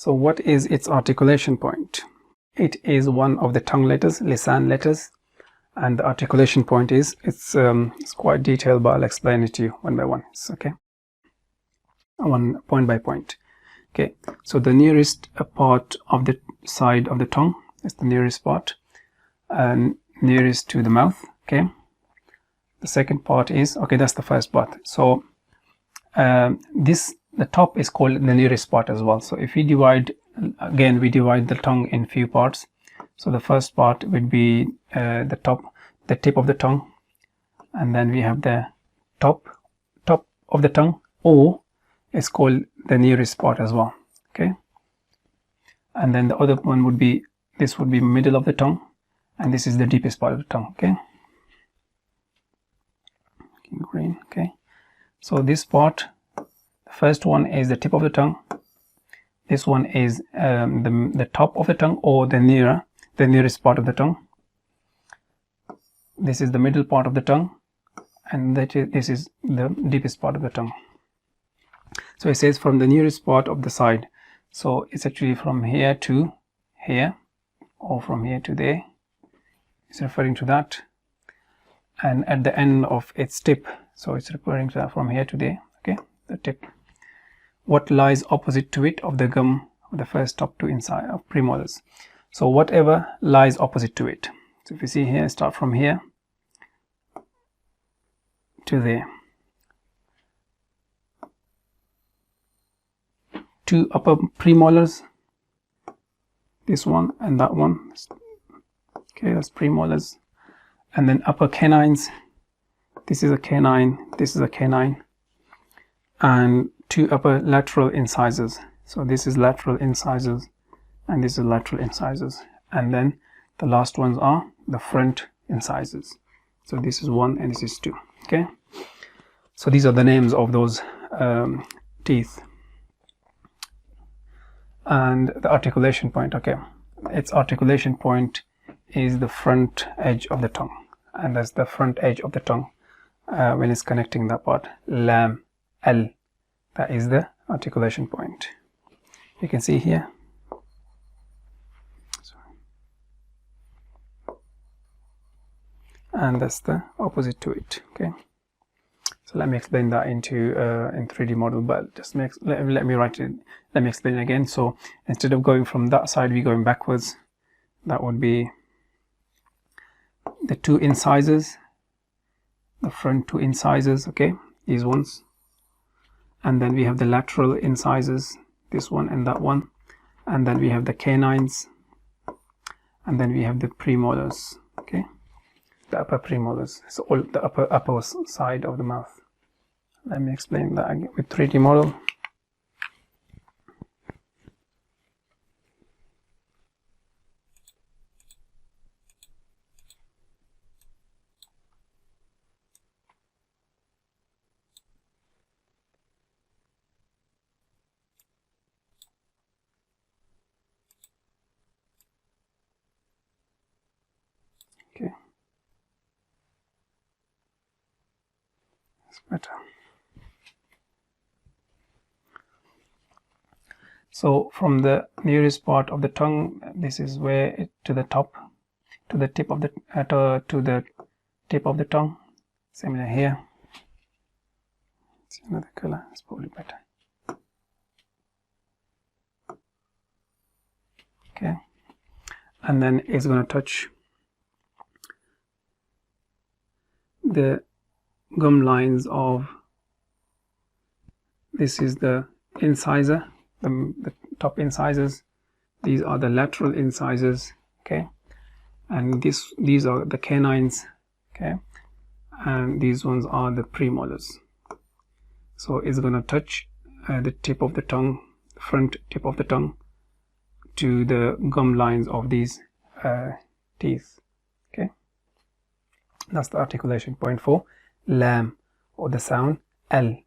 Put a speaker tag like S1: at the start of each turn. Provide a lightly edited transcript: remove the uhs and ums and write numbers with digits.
S1: So what is its articulation point? It is one of the tongue letters, lisan letters, and the articulation point is, it's quite detailed, but I'll explain it to you one by one. It's okay, one point by point. Okay, so the nearest part of the side of the tongue is the nearest part, and nearest to the mouth. Okay, the second part is, okay, that's the first part. So the top is called the nearest part as well. So if we divide, again we divide the tongue in few parts. So the first part would be the tip of the tongue, and then we have the top of the tongue, or it's called the nearest part as well. Okay, and then the other one would be, this would be middle of the tongue, and this is the deepest part of the tongue. Okay, green. Okay, so this part, the first one is the tip of the tongue, this one is the top of the tongue, or the nearest part of the tongue. This is the middle part of the tongue, and this is the deepest part of the tongue. So it says from the nearest part of the side, so it's actually from here to here, or from here to there. It's referring to that. And at the end of its tip, so it's referring to that from here to there. Okay, the tip. What lies opposite to it of the gum of the first top two inside of premolars. So whatever lies opposite to it. So if you see here, start from here to there. Two upper premolars, this one and that one. Okay, that's premolars. And then upper canines, this is a canine, this is a canine, and two upper lateral incisors. So this is lateral incisors, and this is lateral incisors, and then the last ones are the front incisors. So this is 1 and this is 2. Okay, so these are the names of those teeth. And the articulation point, okay, its articulation point is the front edge of the tongue, and that's the front edge of the tongue when it's connecting that part. Lam, al, that is the articulation point. You can see here. And that's the opposite to it. Okay, so let me explain that into in 3D model, but just let me write it. Let me explain it again. So instead of going from that side, we're going backwards. That would be the two incisors, the front two incisors. Okay, these ones, and then we have the lateral incisors, this one and that one, and then we have the canines, and then we have the premolars. Okay, the upper premolars, so all the upper side of the mouth. Let me explain that again with 3D model. Okay, that's better. So from the nearest part of the tongue, this is where it to the top, to the tip of the tip of the tongue. Similar here. See another color, it's probably better. Okay, and then it's going to touch the gum lines of, this is the incisor, the top incisors, these are the lateral incisors. Okay, and these are the canines. Okay, and these ones are the premolars. So it's going to touch the tip of the tongue, front tip of the tongue, to the gum lines of these teeth. Okay, that's the articulation point for lam, or the sound L.